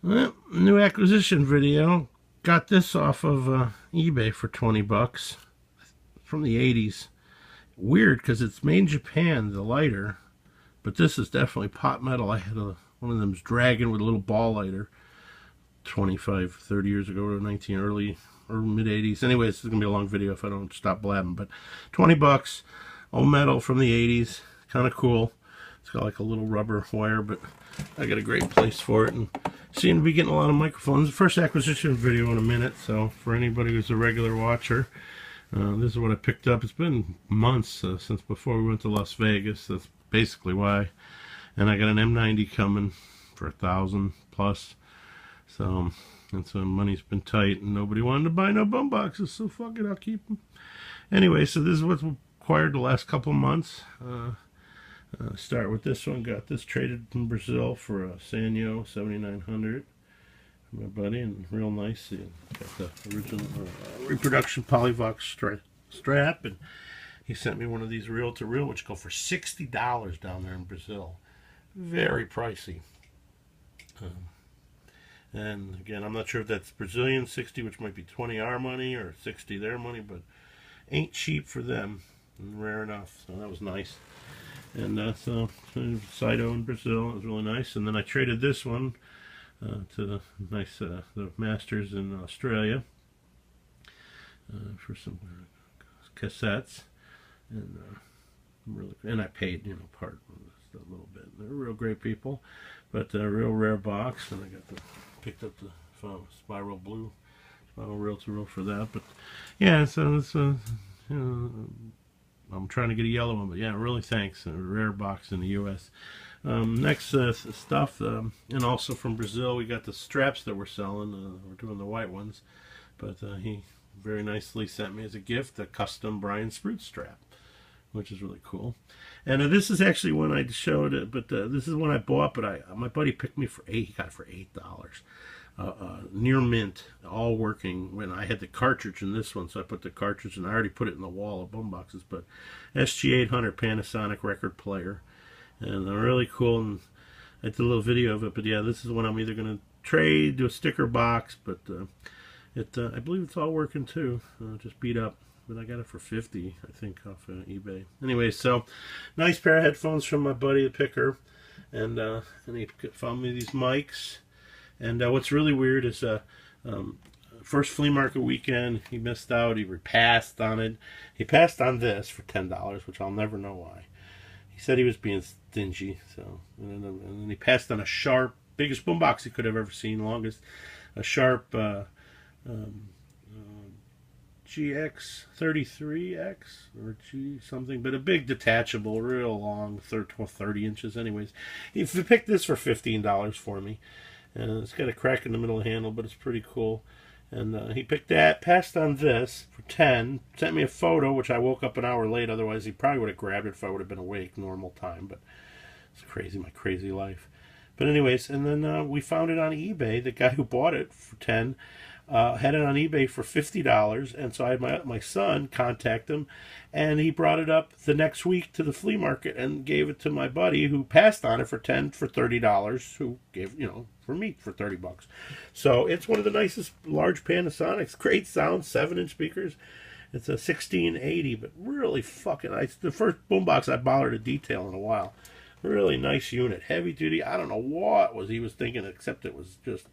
Well, new acquisition video. Got this off of eBay for 20 bucks from the 80s. Weird because it's made in Japan, the lighter, but this is definitely pot metal. I had one of them's Dragon with a little ball lighter 25, 30 years ago, or 19 early or mid 80s. Anyways, this is gonna be a long video if I don't stop blabbing. But 20 bucks, all metal from the 80s, kind of cool. It's got like a little rubber wire, but I got a great place for it, and seem to be getting a lot of microphones. The first acquisition video in a minute, so for anybody who's a regular watcher, this is what I picked up. It's been months since before we went to Las Vegas. That's basically why. And I got an M90 coming for $1,000 plus. So, and so money's been tight, and nobody wanted to buy no boomboxes, so fuck it, I'll keep them. Anyway, so this is what's acquired the last couple months. Start with this one. Got this traded in Brazil for a Sanyo 7900. My buddy, and real nice. Got the original reproduction Polyvox strap, and he sent me one of these reel-to-reel, which go for $60 down there in Brazil. Very pricey. And again, I'm not sure if that's Brazilian 60, which might be 20 our money or 60 their money, but ain't cheap for them, and rare enough. So that was nice. And so Saito in Brazil, it was really nice. And then I traded this one to the nice the Masters in Australia for some cassettes, and I paid, you know, part a little bit. They're real great people, but a real rare box. And I picked up the spiral blue, spiral reel-to-reel for that. But yeah, so it's you know, I'm trying to get a yellow one, but yeah, really thanks. A rare box in the U.S. Next stuff, and also from Brazil, we got the straps that we're selling. We're doing the white ones, but he very nicely sent me as a gift a custom Brian Spruce strap, which is really cool. And this is actually one I showed it, but this is one I bought, but my buddy picked me for he got it for $8. Near mint, all working. When I had the cartridge in this one, so I put the cartridge, and I already put it in the wall of boomboxes. But SG-800 Panasonic record player, and they're really cool. And I did a little video of it. But yeah, this is one I'm either going to trade, do a sticker box, but I believe it's all working too. Just beat up, but I got it for $50, I think, off eBay. Anyway, so nice pair of headphones from my buddy the picker, and he found me these mics. And what's really weird is first flea market weekend, he missed out. He passed on it. He passed on this for $10, which I'll never know why. He said he was being stingy. So, and then he passed on a Sharp, biggest boombox he could have ever seen, longest, a Sharp GX33X or G something, but a big detachable, real long, 30 inches. Anyways, he picked this for $15 for me. And it's got a crack in the middle of the handle, but it's pretty cool. And he picked that, passed on this for $10, sent me a photo, which I woke up an hour late. Otherwise, he probably would have grabbed it if I would have been awake normal time. But it's crazy, my crazy life. But anyways, and then we found it on eBay. The guy who bought it for $10 had it on eBay for $50, and so I had my son contact him, and he brought it up the next week to the flea market and gave it to my buddy who passed on it for $30, who gave, you know, for me for $30. So it's one of the nicest large Panasonics, great sound, 7-inch speakers. It's a 1680, but really fucking nice. The first boombox I bothered to detail in a while. Really nice unit, heavy duty. I don't know what he was thinking, except it was just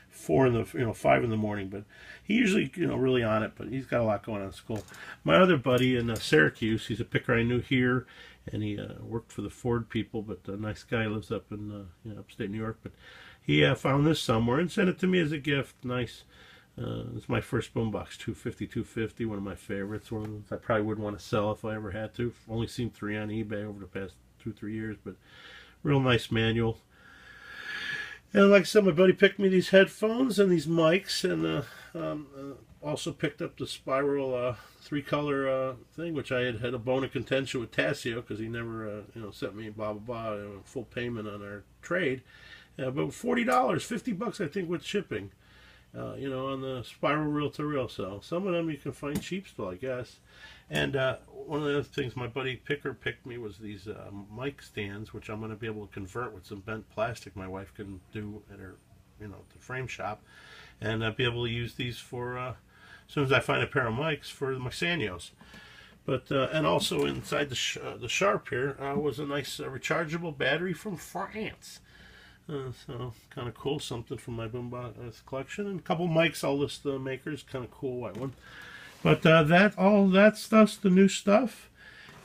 5 in the morning, but he usually, really on it, but he's got a lot going on at school. My other buddy in Syracuse, he's a picker I knew here, and he worked for the Ford people, but a nice guy, lives up in upstate New York, but he found this somewhere and sent it to me as a gift. Nice. It's my first boombox, 250, one of my favorites. One of them I probably wouldn't want to sell if I ever had to. I've only seen 3 on eBay over the past 2-3 years, but real nice manual. And like I said, my buddy picked me these headphones and these mics, and also picked up the spiral 3-color thing, which I had a bone of contention with Tasio because he never sent me blah blah blah full payment on our trade. But $40, $50 I think with shipping, on the spiral reel-to-reel. So some of them you can find cheap still, I guess. And one of the other things my buddy Picker picked me was these mic stands, which I'm going to be able to convert with some bent plastic my wife can do at her the frame shop, and be able to use these for as soon as I find a pair of mics for my Sanyos. But and also inside the Sharp here was a nice rechargeable battery from France. So kind of cool, something from my Boombox collection, and a couple mics. I'll list the makers. Kind of cool white one. But all that stuff's the new stuff,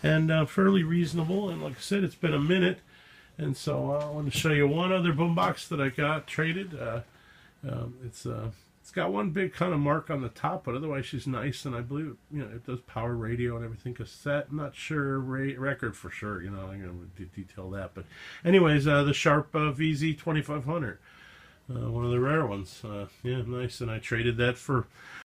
and fairly reasonable. And like I said, it's been a minute, and so I want to show you one other boombox that I got traded. It's got one big kind of mark on the top, but otherwise she's nice, and I believe it does power radio and everything. Cassette, I'm not sure. Record for sure. I'm going to detail that. But anyways, the Sharp VZ-2500. One of the rare ones. Yeah, nice. And I traded that for